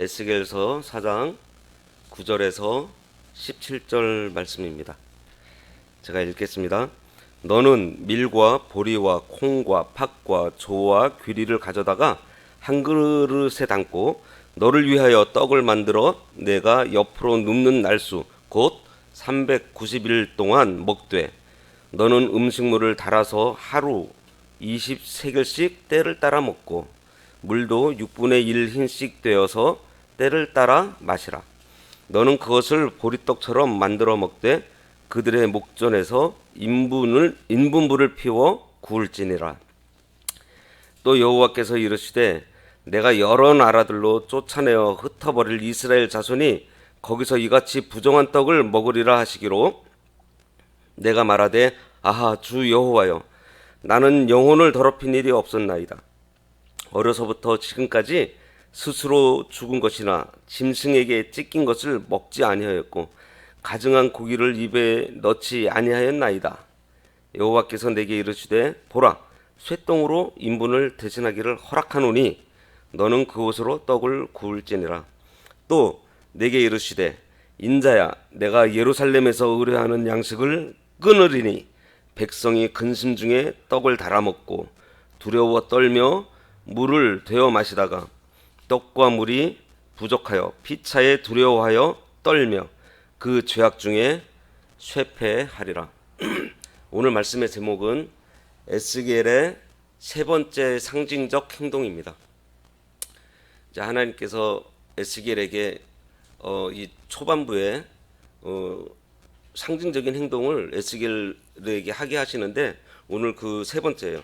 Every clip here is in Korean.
에스겔서 4장 9절에서 17절 말씀입니다. 제가 읽겠습니다. 너는 밀과 보리와 콩과 팥과 조와 귀리를 가져다가 한 그릇에 담고 너를 위하여 떡을 만들어 내가 옆으로 눕는 날수 곧 390일 동안 먹되 너는 음식물을 달아서 하루 20세겔씩 때를 따라 먹고 물도 6분의 1 흰씩 되어서 때를 따라 마시라. 너는 그것을 보리떡처럼 만들어 먹되 그들의 목전에서 인분불을 피워 구울지니라. 또 여호와께서 이르시되 내가 여러 나라들로 쫓아내어 흩어버릴 이스라엘 자손이 거기서 이같이 부정한 떡을 먹으리라 하시기로 내가 말하되 아하 주 여호와여 나는 영혼을 더럽힌 일이 없었나이다. 어려서부터 지금까지 스스로 죽은 것이나 짐승에게 찢긴 것을 먹지 아니하였고 가증한 고기를 입에 넣지 아니하였나이다. 여호와께서 내게 이르시되 보라 쇠똥으로 인분을 대신하기를 허락하노니 너는 그곳으로 떡을 구울지니라. 또 내게 이르시되 인자야 내가 예루살렘에서 의뢰하는 양식을 끊으리니 백성이 근심 중에 떡을 달아 먹고 두려워 떨며 물을 되어 마시다가 떡과 물이 부족하여 피차에 두려워하여 떨며 그 죄악 중에 쇠패하리라. 오늘 말씀의 제목은 에스겔의 세 번째 상징적 행동입니다. 하나님께서 에스겔에게 이 초반부에 상징적인 행동을 에스겔에게 하게 하시는데 오늘 그 세 번째예요.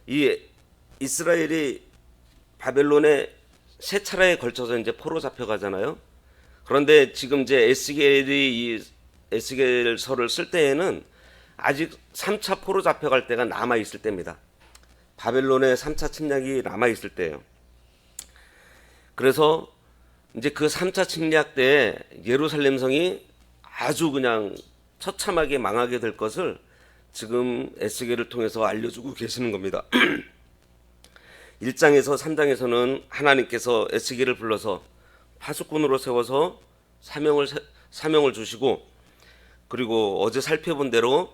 이 이스라엘이 바벨론에 세 차례에 걸쳐서 이제 포로 잡혀가잖아요. 그런데 지금 이제 에스겔이 이 에스겔서를 쓸 때에는 아직 3차 포로 잡혀갈 때가 남아 있을 때입니다. 바벨론의 3차 침략이 남아 있을 때예요. 그래서 이제 그 3차 침략 때 예루살렘 성이 아주 그냥 처참하게 망하게 될 것을 지금 에스겔을 통해서 알려주고 계시는 겁니다. 1장에서 3장에서는 하나님께서 에스겔을 불러서 파수꾼으로 세워서 사명을 주시고, 그리고 어제 살펴본 대로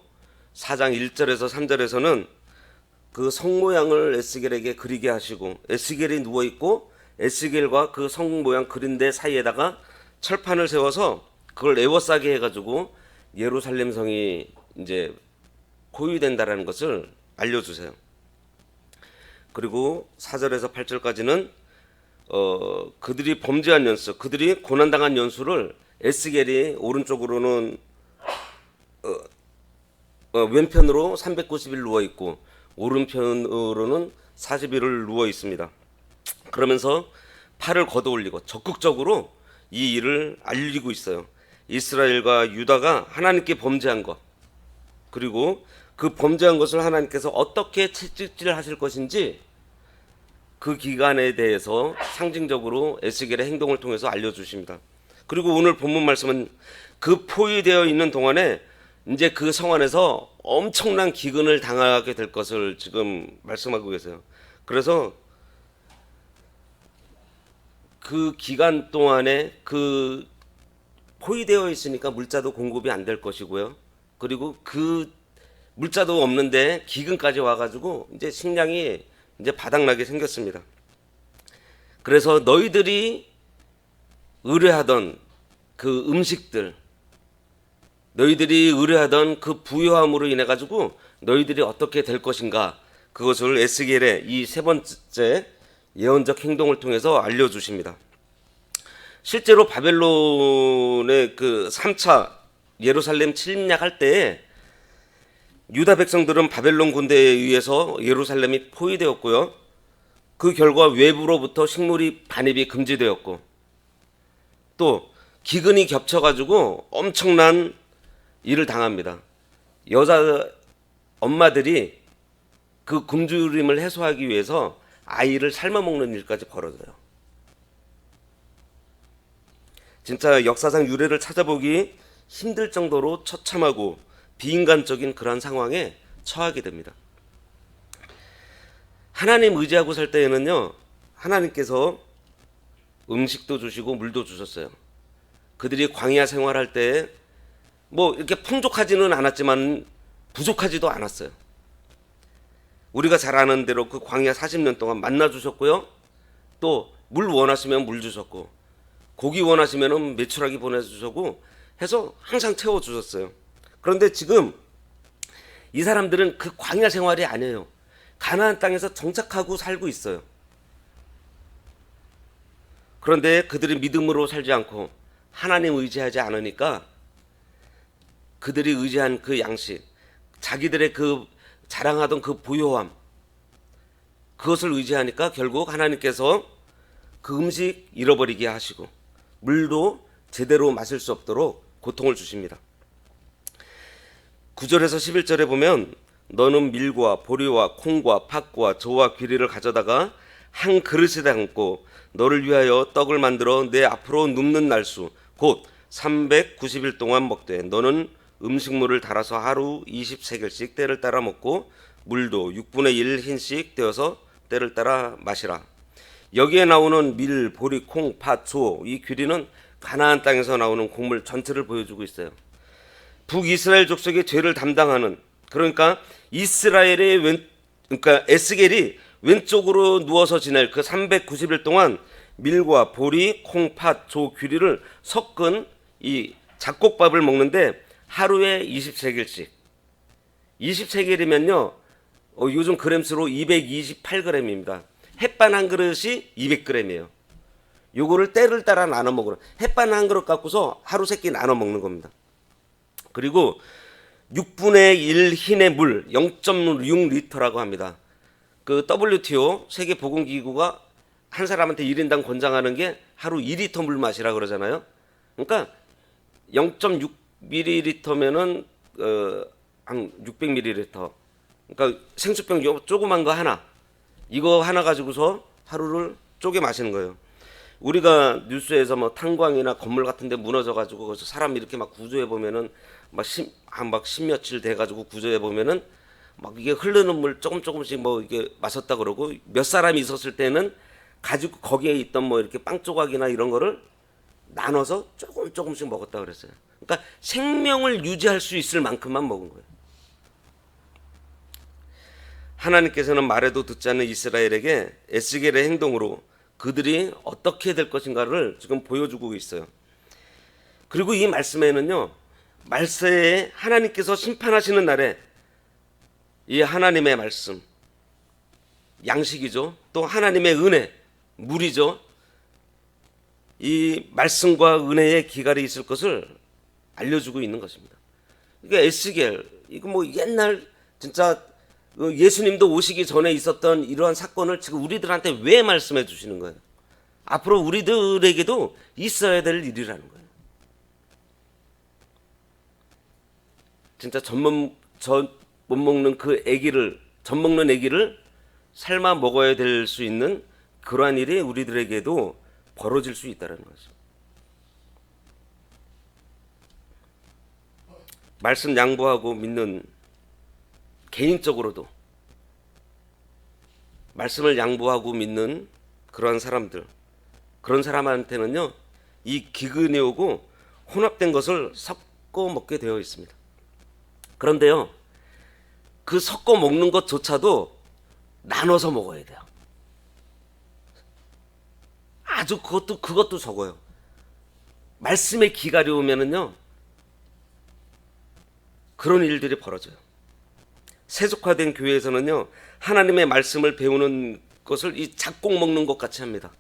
4장 1절에서 3절에서는 그 성 모양을 에스겔에게 그리게 하시고, 에스겔이 누워 있고 에스겔과 그 성 모양 그린 데 사이에다가 철판을 세워서 그걸 에워싸게 해가지고 예루살렘 성이 이제 포위된다라는 것을 알려주세요. 그리고 4절에서 8절까지는 그들이 범죄한 연수, 그들이 고난당한 연수를 에스겔이 오른쪽으로는 왼편으로 390일 누워 있고 오른편으로는 40일을 누워 있습니다. 그러면서 팔을 걷어올리고 적극적으로 이 일을 알리고 있어요. 이스라엘과 유다가 하나님께 범죄한 것, 그리고 그 범죄한 것을 하나님께서 어떻게 채찍질 하실 것인지 그 기간에 대해서 상징적으로 에스겔의 행동을 통해서 알려주십니다. 그리고 오늘 본문 말씀은 그 포위되어 있는 동안에 이제 그 성 안에서 엄청난 기근을 당하게 될 것을 지금 말씀하고 계세요. 그래서 그 기간 동안에 그 포위되어 있으니까 물자도 공급이 안 될 것이고요. 그리고 그 물자도 없는데 기근까지 와가지고 이제 식량이 이제 바닥나게 생겼습니다. 그래서 너희들이 의뢰하던 그 음식들, 너희들이 의뢰하던 그 부요함으로 인해 가지고 너희들이 어떻게 될 것인가, 그것을 에스겔의 이 세 번째 예언적 행동을 통해서 알려주십니다. 실제로 바벨론의 그 3차 예루살렘 침략할 때에 유다 백성들은 바벨론 군대에 의해서 예루살렘이 포위되었고요. 그 결과 외부로부터 식물이 반입이 금지되었고, 또 기근이 겹쳐가지고 엄청난 일을 당합니다. 여자 엄마들이 그 굶주림을 해소하기 위해서 아이를 삶아먹는 일까지 벌어져요. 진짜 역사상 유래를 찾아보기 힘들 정도로 처참하고 비인간적인 그런 상황에 처하게 됩니다. 하나님 의지하고 살 때에는요, 하나님께서 음식도 주시고 물도 주셨어요. 그들이 광야 생활할 때 뭐 이렇게 풍족하지는 않았지만 부족하지도 않았어요. 우리가 잘 아는 대로 그 광야 40년 동안 만나 주셨고요. 또 물 원하시면 물 주셨고, 고기 원하시면 메추라기 보내주셨고 해서 항상 채워 주셨어요. 그런데 지금 이 사람들은 그 광야 생활이 아니에요. 가나안 땅에서 정착하고 살고 있어요. 그런데 그들이 믿음으로 살지 않고 하나님 의지하지 않으니까 그들이 의지한 그 양식, 자기들의 그 자랑하던 그 부요함, 그것을 의지하니까 결국 하나님께서 그 음식 잃어버리게 하시고 물도 제대로 마실 수 없도록 고통을 주십니다. 9절에서 11절에 보면 너는 밀과 보리와 콩과 팥과 저와 귀리를 가져다가 한 그릇에 담고 너를 위하여 떡을 만들어 내 앞으로 눕는 날수 곧 390일 동안 먹되 너는 음식물을 달아서 하루 20세겔씩 때를 따라 먹고 물도 6분의 1 흰씩 떼어서 때를 따라 마시라. 여기에 나오는 밀, 보리, 콩, 팥, 조, 이 귀리는 가나안 땅에서 나오는 곡물 전체를 보여주고 있어요. 북이스라엘 족속의 죄를 담당하는, 그러니까 이스라엘의 그러니까 에스겔이 왼쪽으로 누워서 지낼 그 390일 동안 밀과 보리, 콩, 팥, 조, 귀리를 섞은 이 잡곡밥을 먹는데 하루에 20세겔씩. 20세겔이면요, 요즘 그램수로 228g입니다. 햇반 한 그릇이 200g이에요. 요거를 때를 따라 나눠 먹으러, 햇반 한 그릇 갖고서 하루 세끼 나눠 먹는 겁니다. 그리고 6분의 1 흰의 물 0.6리터라고 합니다. 그 WTO 세계보건기구가 한 사람한테 1인당 권장하는 게 하루 2리터 물 마시라 그러잖아요. 그러니까 0.6ml면은 한 600ml. 그러니까 생수병 조그만 거 하나. 이거 하나 가지고서 하루를 쪼개 마시는 거예요. 우리가 뉴스에서 뭐 탄광이나 건물 같은 데 무너져 가지고 거기서 사람 이렇게 막 구조해 보면은 막 십며칠 돼 가지고 구조해 보면은 막 이게 흐르는 물 조금씩 뭐 이게 마셨다 그러고, 몇 사람이 있었을 때는 가지고 거기에 있던 뭐 이렇게 빵 조각이나 이런 거를 나눠서 조금씩 먹었다 그랬어요. 그러니까 생명을 유지할 수 있을 만큼만 먹은 거예요. 하나님께서는 말해도 듣지 않는 이스라엘에게 에스겔의 행동으로 그들이 어떻게 될 것인가를 지금 보여주고 있어요. 그리고 이 말씀에는요, 말세에 하나님께서 심판하시는 날에 이 하나님의 말씀, 양식이죠. 또 하나님의 은혜, 물이죠. 이 말씀과 은혜의 기갈이 있을 것을 알려주고 있는 것입니다. 그러니까 에스겔, 이거 뭐 옛날 진짜 예수님도 오시기 전에 있었던 이러한 사건을 지금 우리들한테 왜 말씀해 주시는 거예요? 앞으로 우리들에게도 있어야 될 일이라는 거예요. 진짜 젖 못 먹는 그 아기를, 젖 먹는 아기를 삶아 먹어야 될 수 있는 그러한 일이 우리들에게도 벌어질 수 있다는 거죠. 말씀 양보하고 믿는, 개인적으로도 말씀을 양보하고 믿는 그러한 사람들, 그런 사람한테는요, 이 기근이 오고 혼합된 것을 섞어 먹게 되어 있습니다. 그런데요, 그 섞어 먹는 것조차도 나눠서 먹어야 돼요. 아주 그것도 적어요. 말씀의 기갈이 오면은요, 그런 일들이 벌어져요. 세속화된 교회에서는요, 하나님의 말씀을 배우는 것을 이 잡곡 먹는 것 같이 합니다.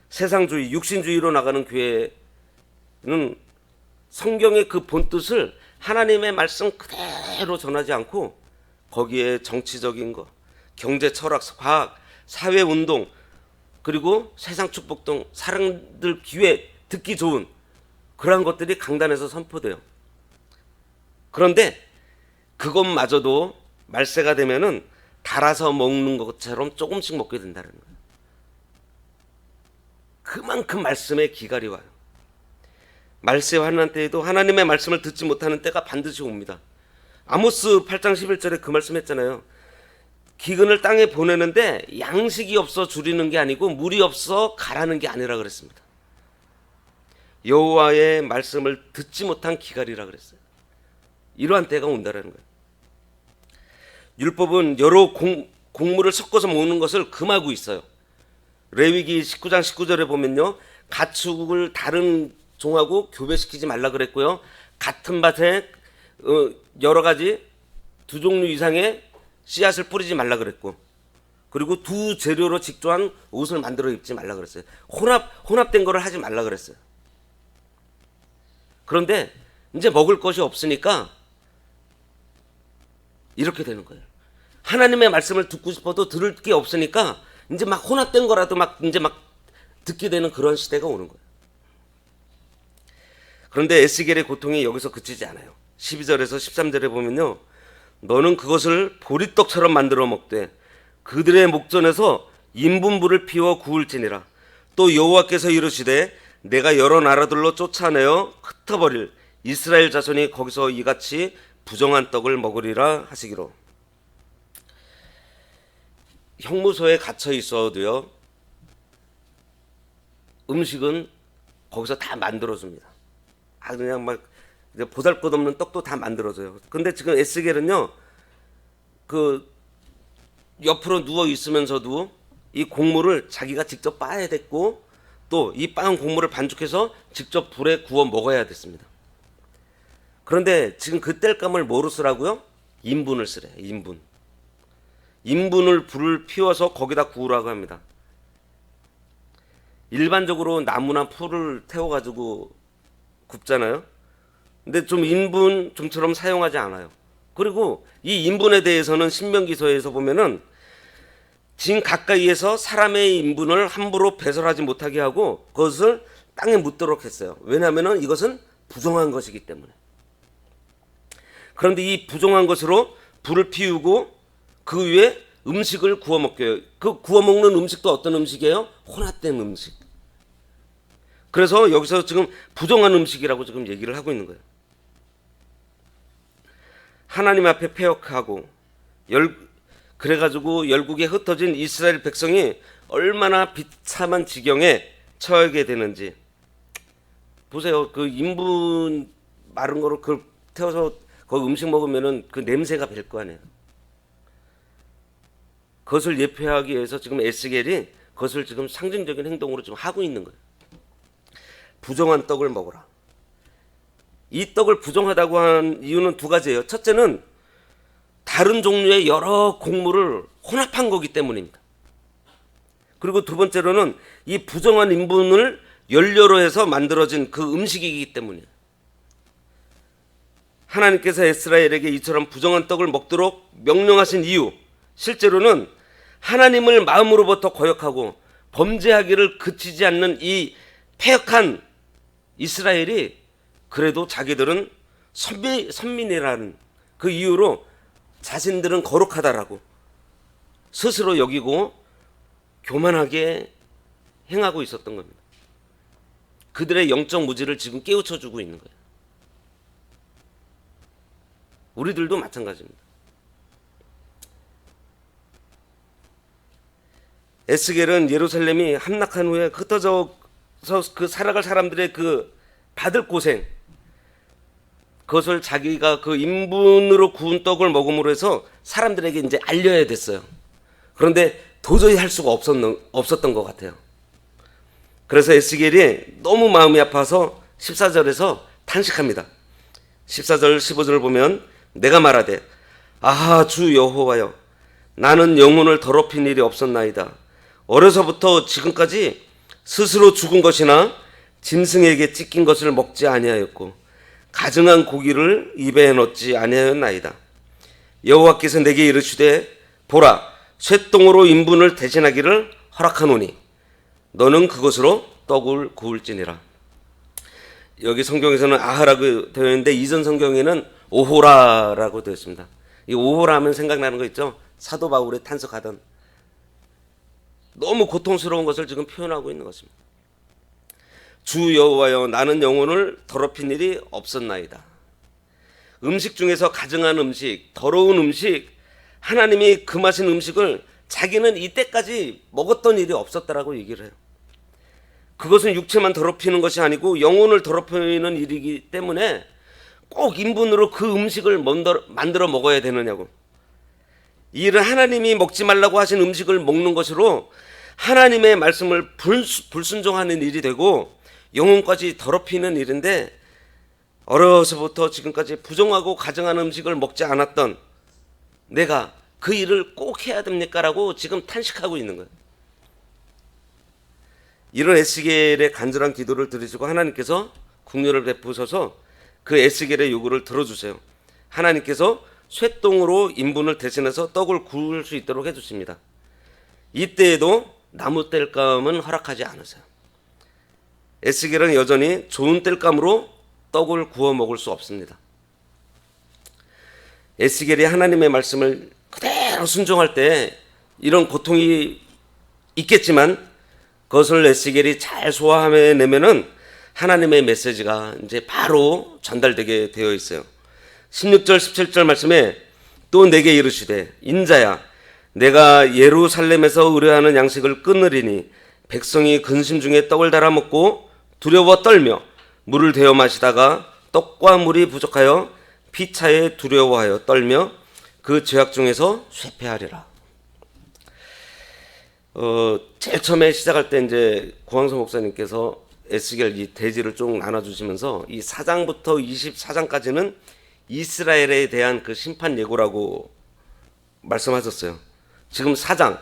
세상주의, 육신주의로 나가는 교회는 성경의 그 본뜻을 하나님의 말씀 그대로 전하지 않고 거기에 정치적인 것, 경제 철학, 과학, 사회운동, 그리고 세상 축복 등 사람들 귀에 듣기 좋은 그러한 것들이 강단에서 선포돼요. 그런데 그것마저도 말세가 되면은 달아서 먹는 것처럼 조금씩 먹게 된다는 거예요. 그만큼 말씀의 기갈이 와요. 말세 환난 때에도 하나님의 말씀을 듣지 못하는 때가 반드시 옵니다. 아모스 8장 11절에 그 말씀했잖아요. 기근을 땅에 보내는데 양식이 없어 줄이는 게 아니고 물이 없어 가라는 게 아니라 그랬습니다. 여호와의 말씀을 듣지 못한 기갈이라 그랬어요. 이러한 때가 온다라는 거예요. 율법은 여러 곡물을 섞어서 먹는 것을 금하고 있어요. 레위기 19장 19절에 보면요, 가축을 다른 종하고 교배시키지 말라 그랬고요, 같은 밭에 여러 가지 두 종류 이상의 씨앗을 뿌리지 말라 그랬고, 그리고 두 재료로 직조한 옷을 만들어 입지 말라 그랬어요. 혼합된 거를 하지 말라 그랬어요. 그런데 이제 먹을 것이 없으니까 이렇게 되는 거예요. 하나님의 말씀을 듣고 싶어도 들을 게 없으니까 이제 막 혼합된 거라도 이제 막 듣게 되는 그런 시대가 오는 거예요. 그런데 에스겔의 고통이 여기서 그치지 않아요. 12절에서 13절에 보면요, 너는 그것을 보리떡처럼 만들어 먹되 그들의 목전에서 인분불을 피워 구울지니라. 또 여호와께서 이르시되 내가 여러 나라들로 쫓아내어 흩어버릴 이스라엘 자손이 거기서 이같이 부정한 떡을 먹으리라 하시기로. 형무소에 갇혀 있어도요, 음식은 거기서 다 만들어줍니다. 그냥 막 보잘것없는 떡도 다 만들어줘요. 근데 지금 에스겔은요, 그 옆으로 누워 있으면서도 이 곡물을 자기가 직접 빻아야 됐고, 또 이 빻은 곡물을 반죽해서 직접 불에 구워 먹어야 됐습니다. 그런데 지금 그 땔감을 뭐로 쓰라고요? 인분을 쓰래요. 인분을 불을 피워서 거기다 구우라고 합니다. 일반적으로 나무나 풀을 태워가지고 굽잖아요. 근데 좀 인분 좀처럼 사용하지 않아요. 그리고 이 인분에 대해서는 신명기서에서 보면은 진 가까이에서 사람의 인분을 함부로 배설하지 못하게 하고 그것을 땅에 묻도록 했어요. 왜냐하면 이것은 부정한 것이기 때문에. 그런데 이 부정한 것으로 불을 피우고 그 위에 음식을 구워 먹게요. 그 구워 먹는 음식도 어떤 음식이에요? 혼합된 음식. 그래서 여기서 지금 부정한 음식이라고 지금 얘기를 하고 있는 거예요. 하나님 앞에 패역하고 그래가지고 열국에 흩어진 이스라엘 백성이 얼마나 비참한 지경에 처하게 되는지 보세요. 그 인분 마른 거를 그 태워서 거기 음식 먹으면은 그 냄새가 뵐 거 아니에요. 그것을 예표하기 위해서 지금 에스겔이 그것을 지금 상징적인 행동으로 지금 하고 있는 거예요. 부정한 떡을 먹어라. 이 떡을 부정하다고 한 이유는 두 가지예요. 첫째는 다른 종류의 여러 곡물을 혼합한 거기 때문입니다. 그리고 두 번째로는 이 부정한 인분을 연료로 해서 만들어진 그 음식이기 때문이에요. 하나님께서 이스라엘에게 이처럼 부정한 떡을 먹도록 명령하신 이유, 실제로는 하나님을 마음으로부터 거역하고 범죄하기를 그치지 않는 이 패역한 이스라엘이 그래도 자기들은 선민이라는 그 이유로 자신들은 거룩하다라고 스스로 여기고 교만하게 행하고 있었던 겁니다. 그들의 영적 무지를 지금 깨우쳐주고 있는 거예요. 우리들도 마찬가지입니다. 에스겔은 예루살렘이 함락한 후에 흩어져서 그 살아갈 사람들의 그 받을 고생, 그것을 자기가 그 인분으로 구운 떡을 먹음으로 해서 사람들에게 이제 알려야 됐어요. 그런데 도저히 할 수가 없었던 것 같아요. 그래서 에스겔이 너무 마음이 아파서 14절에서 탄식합니다. 14절 15절을 보면 내가 말하되 아하 주 여호와여 나는 영혼을 더럽힌 일이 없었나이다. 어려서부터 지금까지 스스로 죽은 것이나 짐승에게 찢긴 것을 먹지 아니하였고 가증한 고기를 입에 넣지 아니하였나이다. 여호와께서 내게 이르시되 보라 쇠똥으로 인분을 대신하기를 허락하노니 너는 그것으로 떡을 구울지니라. 여기 성경에서는 아하라고 되어 있는데 이전 성경에는 오호라라고 되어 있습니다. 이 오호라 하면 생각나는 거 있죠? 사도 바울이 탄석하던 너무 고통스러운 것을 지금 표현하고 있는 것입니다. 주 여호와여 나는 영혼을 더럽힌 일이 없었나이다. 음식 중에서 가증한 음식, 더러운 음식, 하나님이 금하신 음식을 자기는 이때까지 먹었던 일이 없었다라고 얘기를 해요. 그것은 육체만 더럽히는 것이 아니고 영혼을 더럽히는 일이기 때문에 꼭 인분으로 그 음식을 만들어 먹어야 되느냐고. 이 일은 하나님이 먹지 말라고 하신 음식을 먹는 것으로 하나님의 말씀을 불순종하는 일이 되고 영혼까지 더럽히는 일인데, 어려서부터 지금까지 부정하고 가증한 음식을 먹지 않았던 내가 그 일을 꼭 해야 됩니까? 라고 지금 탄식하고 있는 거예요. 이런 에스겔의 간절한 기도를 들으시고 하나님께서 긍휼을 베푸셔서 그 에스겔의 요구를 들어주세요. 하나님께서 쇠똥으로 인분을 대신해서 떡을 구울 수 있도록 해주십니다. 이때에도 나무 땔감은 허락하지 않으세요. 에스겔은 여전히 좋은 땔감으로 떡을 구워 먹을 수 없습니다. 에스겔이 하나님의 말씀을 그대로 순종할 때 이런 고통이 있겠지만 그것을 에스겔이 잘 소화해내면은 하나님의 메시지가 이제 바로 전달되게 되어 있어요. 16절 17절 말씀에 또 내게 이르시되 인자야 내가 예루살렘에서 의뢰하는 양식을 끊으리니 백성이 근심 중에 떡을 달아 먹고 두려워 떨며 물을 데워 마시다가 떡과 물이 부족하여 피차에 두려워하여 떨며 그 죄악 중에서 쇠폐하리라. 제일 처음에 시작할 때 이제 고항서 목사님께서 에스겔 이 대지를 쭉 나눠주시면서 이 4장부터 24장까지는 이스라엘에 대한 그 심판 예고라고 말씀하셨어요. 지금 4장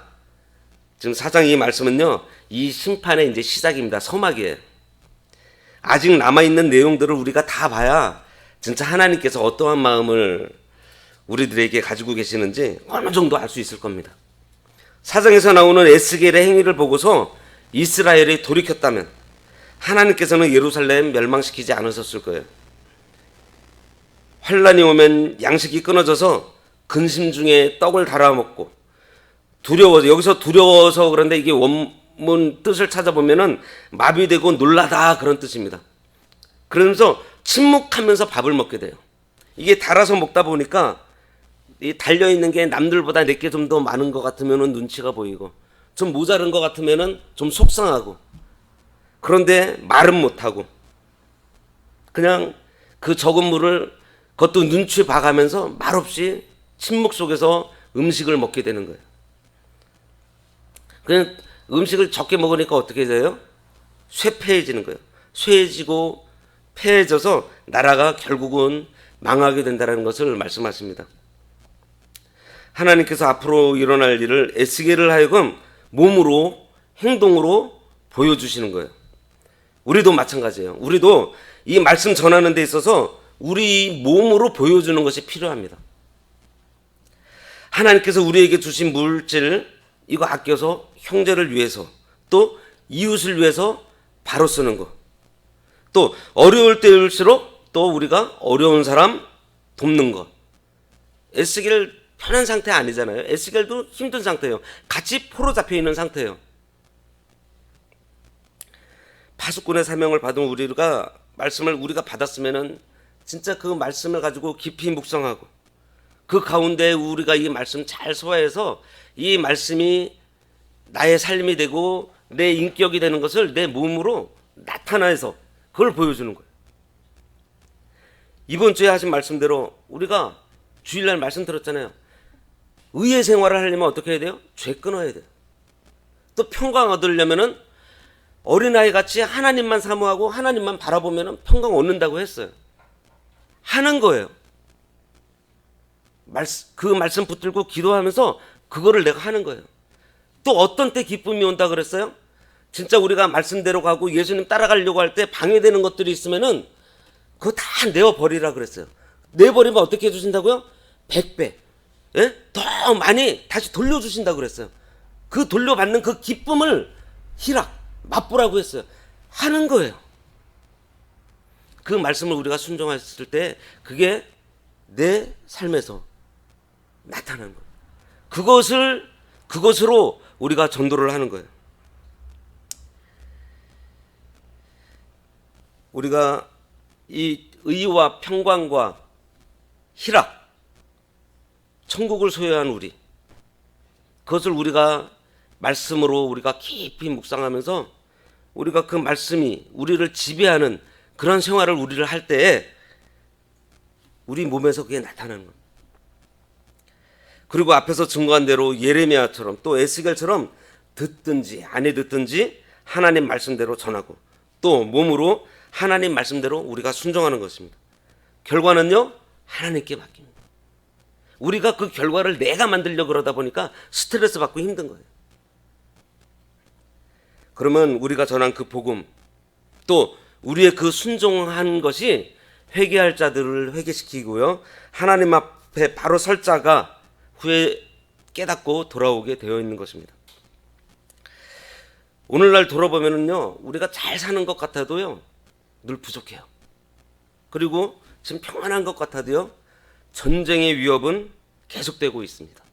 이 말씀은요, 이 심판의 이제 시작입니다. 서막이에요. 아직 남아있는 내용들을 우리가 다 봐야 진짜 하나님께서 어떠한 마음을 우리들에게 가지고 계시는지 어느 정도 알 수 있을 겁니다. 4장에서 나오는 에스겔의 행위를 보고서 이스라엘이 돌이켰다면 하나님께서는 예루살렘 멸망시키지 않으셨을 거예요. 환란이 오면 양식이 끊어져서 근심 중에 떡을 달아먹고 두려워서, 여기서 두려워서 그런데 이게 원문 뜻을 찾아보면은 마비되고 놀라다 그런 뜻입니다. 그러면서 침묵하면서 밥을 먹게 돼요. 이게 달아서 먹다 보니까 이 달려있는 게 남들보다 내게 좀 더 많은 것 같으면은 눈치가 보이고 좀 모자른 것 같으면은 좀 속상하고, 그런데 말은 못하고 그냥 그 적은 물을 그것도 눈치 봐가면서 말없이 침묵 속에서 음식을 먹게 되는 거예요. 그냥 음식을 적게 먹으니까 어떻게 돼요? 쇠폐해지는 거예요. 쇠해지고 폐해져서 나라가 결국은 망하게 된다는 것을 말씀하십니다. 하나님께서 앞으로 일어날 일을 에스겔을 하여금 몸으로, 행동으로 보여주시는 거예요. 우리도 마찬가지예요. 우리도 이 말씀 전하는 데 있어서 우리 몸으로 보여주는 것이 필요합니다. 하나님께서 우리에게 주신 물질 이거 아껴서 형제를 위해서, 또 이웃을 위해서 바로 쓰는 거, 또 어려울 때일수록 또 우리가 어려운 사람 돕는 것. 에스겔 편한 상태 아니잖아요. 에스겔도 힘든 상태예요. 같이 포로 잡혀 있는 상태예요. 파수꾼의 사명을 받은 우리가 말씀을 우리가 받았으면은 진짜 그 말씀을 가지고 깊이 묵상하고 그 가운데 우리가 이 말씀 잘 소화해서 이 말씀이 나의 삶이 되고 내 인격이 되는 것을 내 몸으로 나타내서 그걸 보여주는 거예요. 이번 주에 하신 말씀대로 우리가 주일날 말씀 들었잖아요. 의의 생활을 하려면 어떻게 해야 돼요? 죄 끊어야 돼요. 또 평강 얻으려면은 어린아이 같이 하나님만 사모하고 하나님만 바라보면은 평강 얻는다고 했어요. 하는 거예요. 그 말씀 붙들고 기도하면서 그거를 내가 하는 거예요. 또 어떤 때 기쁨이 온다 그랬어요? 진짜 우리가 말씀대로 가고 예수님 따라가려고 할 때 방해되는 것들이 있으면은 그거 다 내어버리라 그랬어요. 내버리면 어떻게 해주신다고요? 100배. 예? 더 많이 다시 돌려주신다고 그랬어요. 그 돌려받는 그 기쁨을 맛보라고 했어요. 하는 거예요. 그 말씀을 우리가 순종했을 때 그게 내 삶에서 나타나는 거예요. 그것으로 우리가 전도를 하는 거예요. 우리가 이 의와 평강과 희락, 천국을 소유한 우리, 그것을 우리가 말씀으로 우리가 깊이 묵상하면서 우리가 그 말씀이 우리를 지배하는 그런 생활을 우리를 할 때에 우리 몸에서 그게 나타나는 겁니다. 그리고 앞에서 증거한 대로 예레미야처럼 또 에스겔처럼 듣든지 안 듣든지 하나님 말씀대로 전하고 또 몸으로 하나님 말씀대로 우리가 순종하는 것입니다. 결과는요, 하나님께 맡깁니다. 우리가 그 결과를 내가 만들려고 그러다 보니까 스트레스 받고 힘든 거예요. 그러면 우리가 전한 그 복음, 또 우리의 그 순종한 것이 회개할 자들을 회개시키고요, 하나님 앞에 바로 설 자가 후에 깨닫고 돌아오게 되어 있는 것입니다. 오늘날 돌아보면은요, 우리가 잘 사는 것 같아도요, 늘 부족해요. 그리고 지금 평안한 것 같아도요, 전쟁의 위협은 계속되고 있습니다.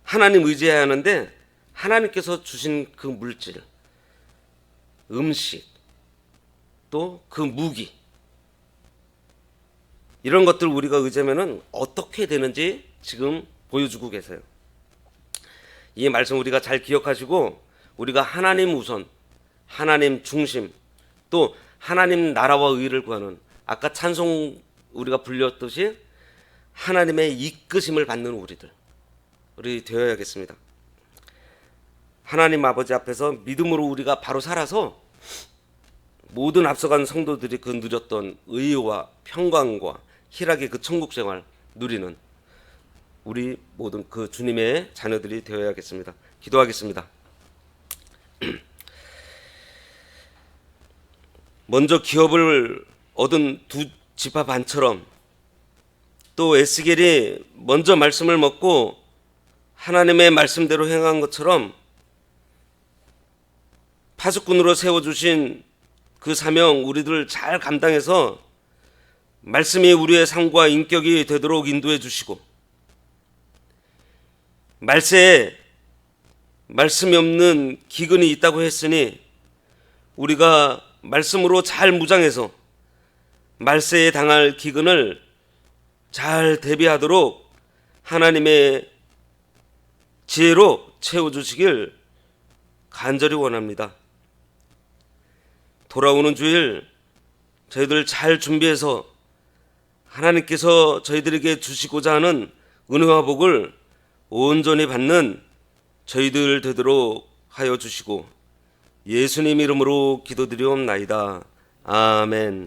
하나님 의지해야 하는데 하나님께서 주신 그 물질, 음식, 또 그 무기, 이런 것들 우리가 의지하면은 어떻게 되는지 지금 보여주고 계세요. 이 말씀 우리가 잘 기억하시고 우리가 하나님 우선, 하나님 중심, 또 하나님 나라와 의를 구하는, 아까 찬송 우리가 불렸듯이 하나님의 이끄심을 받는 우리 되어야겠습니다. 하나님 아버지 앞에서 믿음으로 우리가 바로 살아서 모든 앞서간 성도들이 그 누렸던 의와 평강과 희락의 그 천국 생활 누리는 우리 모든 그 주님의 자녀들이 되어야겠습니다. 기도하겠습니다. 먼저 기업을 얻은 두 지파 반처럼 또 에스겔이 먼저 말씀을 먹고 하나님의 말씀대로 행한 것처럼 파수꾼으로 세워주신 그 사명 우리들 잘 감당해서 말씀이 우리의 삶과 인격이 되도록 인도해 주시고, 말세에 말씀이 없는 기근이 있다고 했으니 우리가 말씀으로 잘 무장해서 말세에 당할 기근을 잘 대비하도록 하나님의 지혜로 채워주시길 간절히 원합니다. 돌아오는 주일 저희들 잘 준비해서 하나님께서 저희들에게 주시고자 하는 은혜와 복을 온전히 받는 저희들 되도록 하여 주시고 예수님 이름으로 기도드리옵나이다. 아멘.